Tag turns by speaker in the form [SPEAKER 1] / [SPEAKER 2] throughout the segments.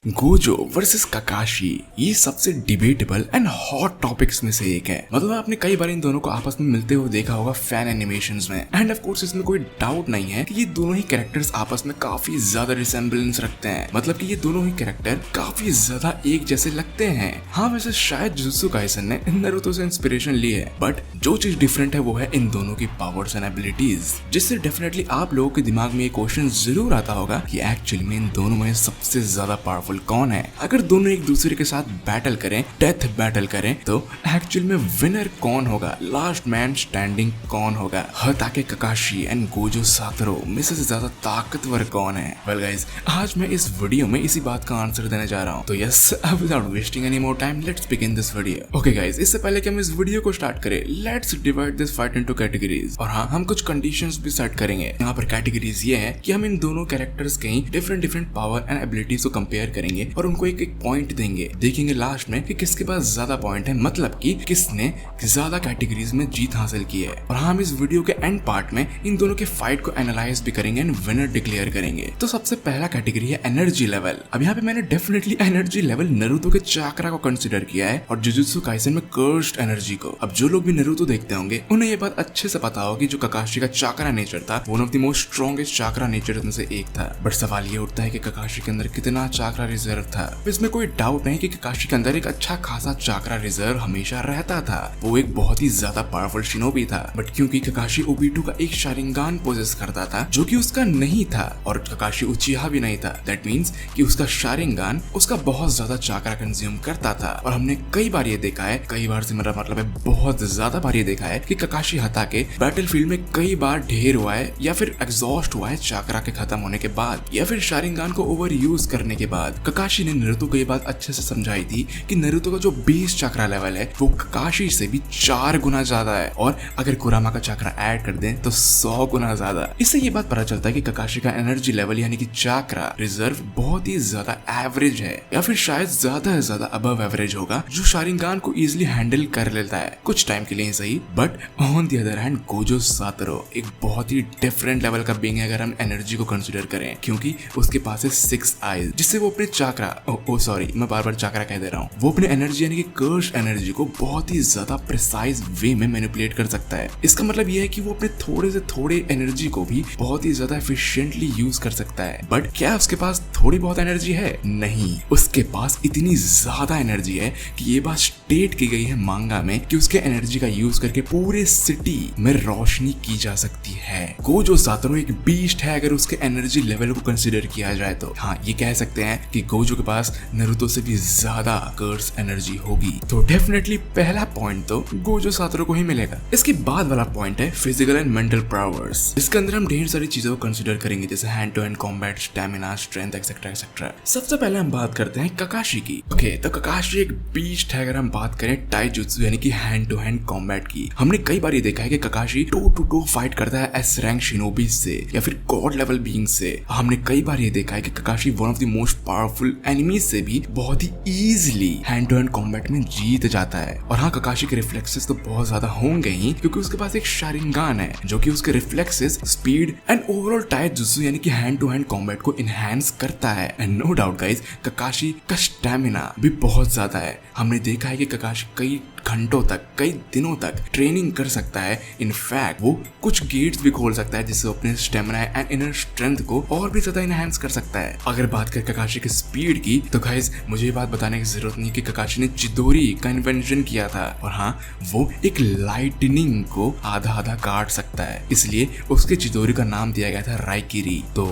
[SPEAKER 1] Gojo versus ककाशी ये सबसे debatable and hot topics में से एक है। मतलब आपने कई बार इन दोनों को आपस में मिलते हुए देखा होगा फैन एनिमेशंस में। एंड ऑफ कोर्स इसमें कोई डाउट नहीं है कि ये दोनों ही कैरेक्टर्स आपस में काफी ज्यादा रिसेम्बलेंस रखते हैं। मतलब कि ये दोनों ही कैरेक्टर काफी ज्यादा एक जैसे लगते हैं। हाँ वैसे शायद जुजुत्सु काइसन ने नारुतो से इंस्पिरेशन ली है, बट जो चीज डिफरेंट है वो है इन दोनों की पावर्स एंड एबिलिटीज, जिससे डेफिनेटली आप लोगों के दिमाग में ये क्वेश्चन जरूर आता होगा कि एक्चुअली में इन दोनों में सबसे ज्यादा पावरफुल कौन है। अगर दोनों एक दूसरे के साथ बैटल करें, डेथ बैटल करें, तो एक्चुअल में विनर कौन होगा, लास्ट मैन स्टैंडिंग कौन होगा, हताके ककाशी एंड गोजो सातोरू में से ज्यादा ताकतवर कौन है। वेल गाइस, आज मैं इस वीडियो में इसी बात का आंसर देने जा रहा हूँ। तो yes, without wasting any more time let's begin this video. Okay guys, इससे पहले कि हम इस वीडियो को स्टार्ट करें, let's divide this fight into categories. और हाँ, हम कुछ कंडीशंस भी सेट करेंगे। यहाँ पर कैटेगरीज ये है कि हम इन दोनों कैरेक्टर्स के डिफरेंट पावर एंड एबिलिटीज को कंपेयर करेंगे और उनको एक पॉइंट देंगे। देखेंगे लास्ट में कि किसके पास ज्यादा पॉइंट है, मतलब कि किसने ज्यादा कैटेगरीज में जीत हासिल की है। और हम इस वीडियो के एंड पार्ट में इन दोनों के फाइट को एनालाइज भी करेंगे एंड विनर डिक्लेयर करेंगे। तो सबसे पहला कैटेगरी है एनर्जी लेवल। अब यहाँ पे मैंने डेफिनेटली एनर्जी लेवल नारुतो के चाक्रा को कंसिडर किया है और जुजुत्सु काइसन में कर्स्ड एनर्जी को। अब जो लोग भी नारुतो देखते होंगे उन्हें ये बात अच्छे से पता होगी, जो ककाशी का चाक्रा नेचर था one of the most strongest chakra nature में से एक था। बट सवाल ये उठता है कि ककाशी के अंदर कितना चाक्रा रिजर्व था। इसमें कोई डाउट नहीं कि ककाशी के अंदर एक अच्छा खासा चाक्रा रिजर्व हमेशा रहता था। वो एक बहुत ही ज्यादा पावरफुल शिनोबी था, बट क्योंकि ककाशी ओबीटू का एक शारिंगान पोजेस करता था जो कि उसका नहीं था, और ककाशी उचिहा भी नहीं था, दैट मींस कि उसका शारिंगान उसका बहुत ज्यादा चाक्रा कंज्यूम करता था। और हमने कई बार ये देखा है, कई बार से मेरा मतलब है बहुत ज्यादा बार ये देखा है कि ककाशी हताके बैटलफील्ड में कई बार ढेर हुआ है या फिर एग्जॉस्ट हुआ है चाक्रा के खत्म होने के बाद, या फिर शारिंगान को ओवर यूज करने के बाद। ककाशी ने नारुतो को ये बात अच्छे से समझाई थी कि नारुतो का जो बेस चक्रा लेवल है वो ककाशी से भी 4 गुना ज्यादा है, और अगर कुरामा का चक्रा ऐड कर दें तो 100 गुना ज्यादा। इससे ये बात पता चलता है कि ककाशी का एनर्जी लेवल यानी कि चक्रा रिजर्व बहुत ही ज्यादा एवरेज है, या फिर शायद ज्यादा से ज्यादा अबव एवरेज होगा, जो शारिंगान को इजिली हैंडल कर लेता है कुछ टाइम के लिए सही। But on the other hand Gojo Satoru एक बहुत ही डिफरेंट लेवल का बीइंग है अगर हम एनर्जी को कंसिडर करें, क्योंकि उसके पास है 6 आईज, जिससे वो अपने चक्रा सॉरी मैं बार चक्रा कह दे रहा हूँ, वो अपने एनर्जी यानी कि कर्स्ड एनर्जी को बहुत ही ज्यादा प्रिसाइज वे में मैनिपुलेट कर सकता है। इसका मतलब ये है कि वो अपने थोड़े से थोड़े एनर्जी को भी बहुत ही ज्यादा एफिशिएंटली यूज कर सकता है। बट क्या उसके पास थोड़ी बहुत एनर्जी है? नहीं, उसके पास इतनी ज्यादा एनर्जी है कि ये बात स्टेट की गई है मांगा में कि उसके एनर्जी का यूज करके पूरे सिटी में रोशनी की जा सकती है। गोजो सातोरू एक बीस्ट है अगर उसके एनर्जी लेवल को कंसिडर किया जाए तो। हाँ, ये कह सकते हैं कि गोजो के पास नारुतो से भी ज्यादा कर्स एनर्जी होगी। तो डेफिनेटली पहला पॉइंट तो गोजो सातोरू को ही मिलेगा। इसके बाद वाला पॉइंट है फिजिकल एंड मेंटल पावर्स। इसके अंदर हम ढेर सारी चीजों को कंसीडर करेंगे, जैसे hand to hand combat, stamina, strength etcetera etcetera. सबसे पहले हम बात करते हैं ककाशी की। ओके, तो ककाशी एक बीस्ट है अगर हम बात करें टाइजुत्सु यानी कि हैंड टू हैंड कॉम्बैट की। हमने कई बार ये देखा है कि ककाशी 2-2 फाइट करता है एस रैंक शिनोबी से या फिर गॉड लेवल बीइंग से। हमने कई बार ये देखा है कि Kakashi one of the most powerful enemies से भी बहुत ही easily hand to hand combat में जीत जाता है। और हाँ, ककाशी के रिफ्लेक्सेस तो बहुत ज्यादा होंगे ही, क्योंकि उसके पास एक शारिंगान है जो कि उसके रिफ्लेक्सेस, स्पीड एंड ओवरऑल टाइजुत्सु यानी कि हैंड टू हैंड कॉम्बैट को इनहैंस करता है। एंड नो डाउट गाइस, ककाशी का स्टैमिना भी बहुत ज्यादा है। हमने देखा है कि ककाशी कई घंटों तक, कई दिनों तक ट्रेनिंग कर सकता है। इनफैक्ट वो कुछ गेट्स भी खोल सकता है जिससे अपने स्टेमिना एंड इनर स्ट्रेंथ को और भी ज्यादा इनहैंस कर सकता है। अगर बात करें ककाशी की स्पीड की, तो गाइस मुझे ये बात बताने की जरूरत नहीं कि ककाशी ने चिदोरी का इन्वेंशन किया था, और हाँ, वो एक लाइटनिंग को आधा आधा काट सकता है, इसलिए उसके चिदोरी का नाम दिया गया था राइकिरी। तो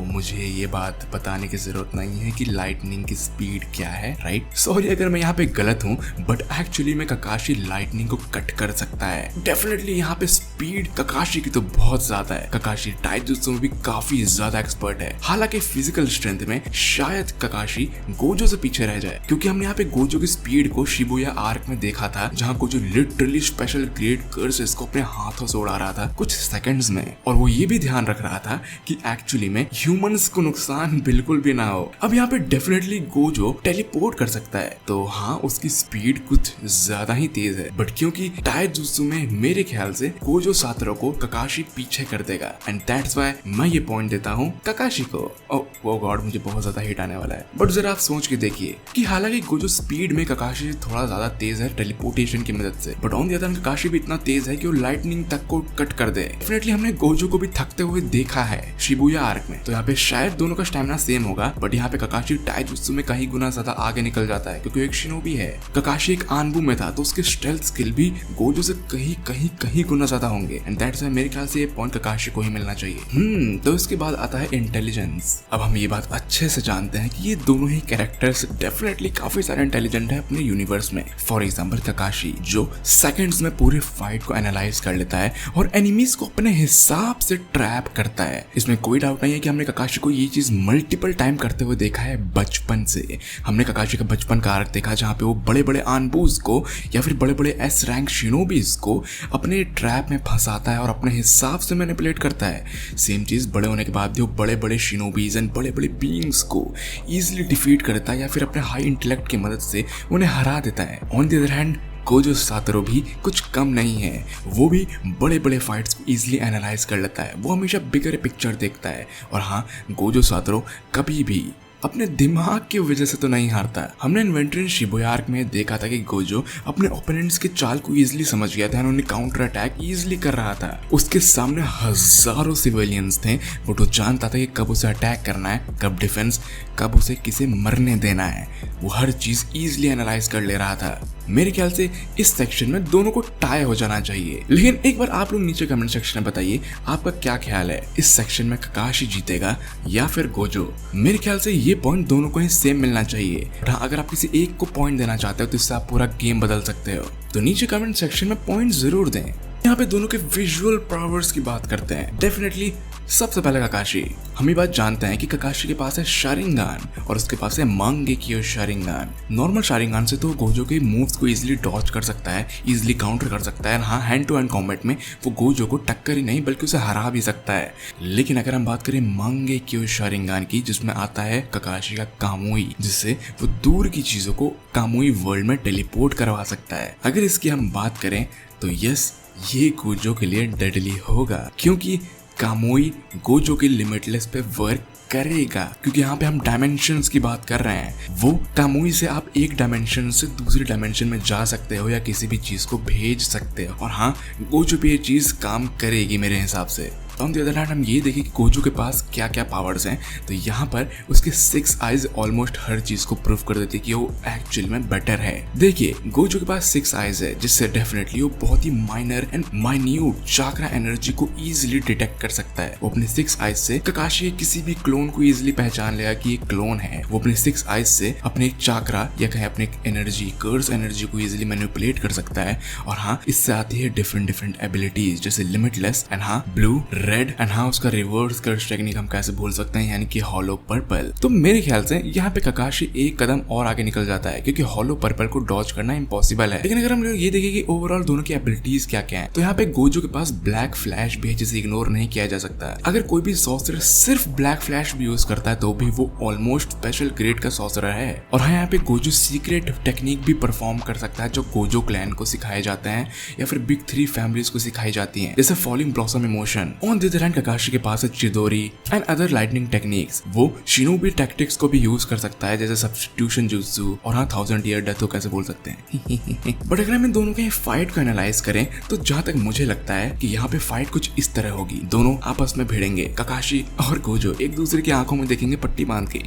[SPEAKER 1] मुझे ये बात बताने की जरूरत नहीं है कि लाइटनिंग की स्पीड क्या है, राइट? सॉरी अगर मैं यहाँ पे गलत हूँ, बट एक्चुअली में ककाशी लाइटनिंग को कट कर सकता है। डेफिनेटली यहाँ पे स्पीड ककाशी की तो बहुत ज्यादा है। ककाशी टाइजुत्सु में भी काफी ज्यादा एक्सपर्ट है। हालांकि फिजिकल स्ट्रेंथ में शायद ककाशी गोजो से पीछे रह जाए, क्योंकि हमने यहाँ पे गोजो की स्पीड को शिबुया आर्क में देखा था, जहाँ Gojo literally special grade curses को अपने हाथों से उड़ा रहा था कुछ सेकंड्स में, और वो ये भी ध्यान रख रहा था कि एक्चुअली में ह्यूमंस को नुकसान बिल्कुल भी ना हो। अब यहाँ पे डेफिनेटली गोजो टेलीपोर्ट कर सकता है, तो हाँ, उसकी स्पीड कुछ ज्यादा ही तेज है, बट क्योंकि टाइजुत्सु में मेरे ख्याल से गोजो सातोरू को ककाशी पीछे कर देगा एंड दैट्स व्हाई मैं ये पॉइंट देता हूँ ककाशी को। ओ गॉड, मुझे बहुत ज्यादा हिट आने वाला है, बट जरा आप सोच के देखिए कि हालांकि गोजो स्पीड में ककाशी से थोड़ा ज्यादा तेज है टेलीपोर्टेशन की मदद से, but on the other hand Kakashi भी इतना तेज है कि वो लाइटनिंग तक को कट कर दे। डेफिनेटली हमने गोजो को भी थकते हुए देखा है शिबुया आर्क में, तो यहाँ पे शायद दोनों का स्टैमिना सेम होगा, बट यहाँ पे ककाशी टाइजुत्सु में कहीं गुना ज्यादा आगे निकल जाता है क्योंकि एक शिनोबी है। ककाशी एक आनबू में था तो उसके स्टेल्थ स्किल भी गोजो से कहीं गुना ज्यादा होंगे एंड दैट्स व्हाई मेरे ख्याल से ये पॉइंट ककाशी को ही मिलना चाहिए। तो इसके बाद आता है इंटेलिजेंस। अब हम ये बात अच्छे से जानते हैं कि ये दोनों ही कैरेक्टर्स डेफिनेटली काफी सारे इंटेलिजेंट है अपने यूनिवर्स में। फॉर एग्जाम्पल ककाशी जो सेकंड्स में पूरे फाइट को एनालाइज कर लेता है और एनिमीज को अपने हिसाब से ट्रैप करता है। इसमें कोई डाउट नहीं है कि हमने ककाशी को ये चीज मल्टीपल टाइम करते हुए देखा है बचपन से। हमने ककाशी का बचपन का आर्क देखा जहाँ पे वो बड़े बड़े आनबूज को या फिर बड़े बड़े एस रैंक शिनोबीज को अपने ट्रैप में फंसाता है और अपने हिसाब से मैनिपुलेट करता है। सेम चीज बड़े होने के बाद भी वो बड़े बड़े शिनोबीज एंड बड़े बड़े बीइंग्स को इजीली डिफीट करता है या फिर अपने हाई इंटेलेक्ट की मदद से उन्हें हरा देता है। On the other hand Gojo Satoru भी कुछ कम नहीं है, वो भी बड़े बड़े फाइट्स को इजीली एनालाइज कर लेता है। वो हमेशा बिगर पिक्चर देखता है और हाँ, गोजो सातोरू कभी भी अपने दिमाग की वजह से तो नहीं हारता। हमने इन्वेंटरी शिबुया आर्क में देखा था कि गोजो अपने ओपोनेंट्स के चाल को इजीली समझ गया था, उन्हें काउंटर अटैक इजीली कर रहा था। उसके सामने हजारों सिविलियंस थे, वो तो जानता था कि कब उसे अटैक करना है, कब डिफेंस, कब उसे किसे मरने देना है। वो हर चीज इजीली एनालाइज कर ले रहा था। मेरे ख्याल से इस सेक्शन में दोनों को टाई हो जाना चाहिए, लेकिन एक बार आप लोग नीचे कमेंट सेक्शन में बताइए आपका क्या ख्याल है, इस सेक्शन में ककाशी जीतेगा या फिर गोजो। मेरे ख्याल से ये पॉइंट दोनों को ही सेम मिलना चाहिए। हाँ, अगर आप किसी एक को पॉइंट देना चाहते हो तो इससे आप पूरा गेम बदल सकते हो, तो नीचे कमेंट सेक्शन में पॉइंट जरूर दें। यहाँ पे दोनों के विजुअल पावर्स की बात करते हैं। डेफिनेटली सबसे पहले ककाशी। हम ये बात जानते हैं कि ककाशी के पास है शारिंगान और उसके पास है मांगेक्यो शारिंगान। नॉर्मल शारिंगान से तो गोजो के मूव्स को इजीली डॉज कर सकता है, इजीली काउंटर कर सकता है। हाँ, हैंड टू हैंड कॉम्बैट में वो गोजो को टक्कर ही नहीं बल्कि उसे हरा भी सकता है। लेकिन अगर हम बात करें मांगेक्यो शारिंगान की, जिसमें आता है ककाशी का कामुई, जिससे वो दूर की चीजों को कामुई वर्ल्ड में टेलीपोर्ट करवा सकता है। अगर इसकी हम बात करें तो यस, ये गोजो के लिए डेडली होगा क्योंकि कामुई गोजो के लिमिटलेस पे वर्क करेगा, क्योंकि यहाँ पे हम डायमेंशंस की बात कर रहे हैं। वो कामुई से आप एक डायमेंशन से दूसरी डायमेंशन में जा सकते हो या किसी भी चीज को भेज सकते हो, और हाँ, गोजो पे ये चीज काम करेगी मेरे हिसाब से। ऑन द अदर हैंड हम ये देखें कि गोजो के पास क्या क्या पावर्स हैं, तो यहाँ पर उसके 6 आइज ऑलमोस्ट हर चीज को प्रूव कर देती है कि वो एक्चुअल में बेटर है। देखिए, गोजो के पास 6 आइज है, जिससे डेफिनेटली वो बहुत ही minor and minute chakra energy को इजीली डिटेक्ट कर सकता है। वो अपने 6 आइज से ककाशी किसी भी क्लोन को इजीली पहचान लेगा कि ये क्लोन है। वो अपने 6 आइज से अपने एक चाक्रा या कहें अपने एनर्जी, कर्स एनर्जी को इजीली मैनिपुलेट कर सकता है। और हाँ, इससे आती है डिफरेंट एबिलिटीज जैसे लिमिटलेस एंड हाँ ब्लू, रेड एंड हाँ उसका रिवर्स कर्स टेक्निक हम कैसे भूल सकते हैं, यानी कि हॉलो पर्पल। तो मेरे ख्याल से यहाँ पे ककाशी एक कदम और आगे निकल जाता है क्योंकि हॉलो पर्पल को डॉज करना इम्पॉसिबल है। लेकिन अगर हम लोग ये देखें कि ओवरऑल दोनों की एबिलिटीज क्या क्या है, तो यहाँ पे गोजो के पास ब्लैक फ्लैश भी है जिसे इग्नोर नहीं किया जा सकता। अगर कोई भी सॉर्सरर सिर्फ ब्लैक फ्लैश भी यूज करता है तो भी वो ऑलमोस्ट स्पेशल ग्रेड का सॉर्सरर है। और हाँ, यहाँ पे गोजो सीक्रेट टेक्निक भी परफॉर्म कर सकता है जो गोजो क्लैन को सिखाए जाते हैं या फिर बिग 3 फैमिलीज को सिखाई जाती है, जैसे falling blossom emotion. On the other hand Kakashi के पास है Chidori and other lightning techniques. वो शिनोबी टैक्टिक्स को भी यूज कर सकता है जैसे सब्स्टिट्यूशन जुत्सु और हाँ 1000 ईयर डेथ कैसे बोल सकते हैं। बट अगर हम इन दोनों के फाइट को एनालाइज करें तो जहां तक मुझे लगता है कि यहाँ पे फाइट कुछ इस तरह होगी। दोनों आपस में भिड़ेंगे, ककाशी और गोजो एक दूसरे की आंखों में देखेंगे पट्टी बांध के।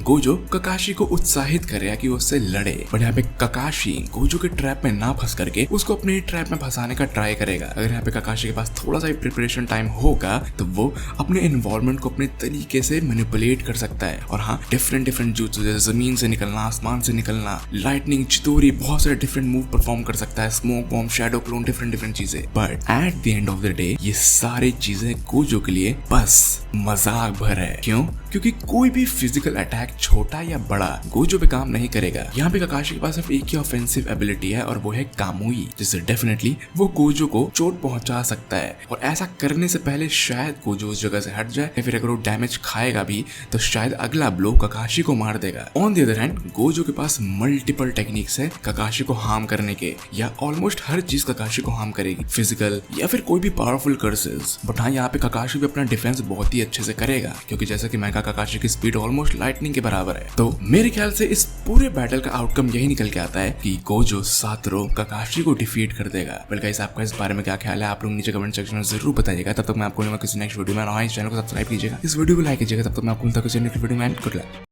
[SPEAKER 1] गोजो ककाशी को उत्साहित करेगा कि वो उससे लड़े, बट यहाँ पे ककाशी गोजो के ट्रैप में ना फंस करके उसको अपने ट्रैप में फंसाने का ट्राई करेगा। अगर यहाँ पे ककाशी के पास थोड़ा सा प्रिपरेशन टाइम होगा तो वो अपने एनवायरनमेंट को अपने तरीके से मैनिपुलेट कर सकता है। और हाँ, डिफरेंट जुत्सु जैसे जमीन से निकलना, आसमान से निकलना, लाइटनिंग, चितोरी, बहुत सारे डिफरेंट मूव परफॉर्म कर सकता है, smoke bomb, shadow clone, different चीजें। But at the end of the day ये सारी चीजें गोजो के लिए बस मजाक भर है। क्यों? क्योंकि कोई भी फिजिकल अटैक छोटा या बड़ा गोजो पे काम नहीं करेगा। यहाँ पे ककाशी के पास सिर्फ एक ही ऑफेंसिव एबिलिटी है और वो है कामुई, जिससे डेफिनेटली वो गोजो को चोट पहुंचा सकता है। और ऐसा करने से पहले शायद गोजो उस जगह से हट जाए, या फिर अगर वो डैमेज खाएगा भी तो शायद अगला ब्लो ककाशी को मार देगा। On the other hand Gojo के पास मल्टीपल टेक्निक्स है ककाशी को हार्म करने के, या ऑलमोस्ट हर चीज ककाशी को हार्म करेगी, फिजिकल या फिर कोई भी पावरफुल कर्सेस। बट हाँ, यहाँ पे ककाशी भी अपना डिफेंस बहुत ही अच्छे से करेगा, क्योंकि जैसा कि मेगा ककाशी की स्पीड ऑलमोस्ट लाइटनिंग के बराबर है। तो मेरे ख्याल से इस पूरे बैटल का आउटकम यही निकल के आता है कि गोजो सातरो ककाशी को डिफीट कर देगा। बल्कि गाइस, आपका इस बारे में क्या ख्याल है, आप लोग नीचे कमेंट सेक्शन में जरूर बताइएगा। तब तक मैं आपको किसी नेक्स्ट वीडियो में, इस चैनल को सब्सक्राइब कीजिएगा, इस वीडियो को लाइक कीजिएगा। तब तक मैं आपको किसी नेक्स्ट वीडियो में। Good luck.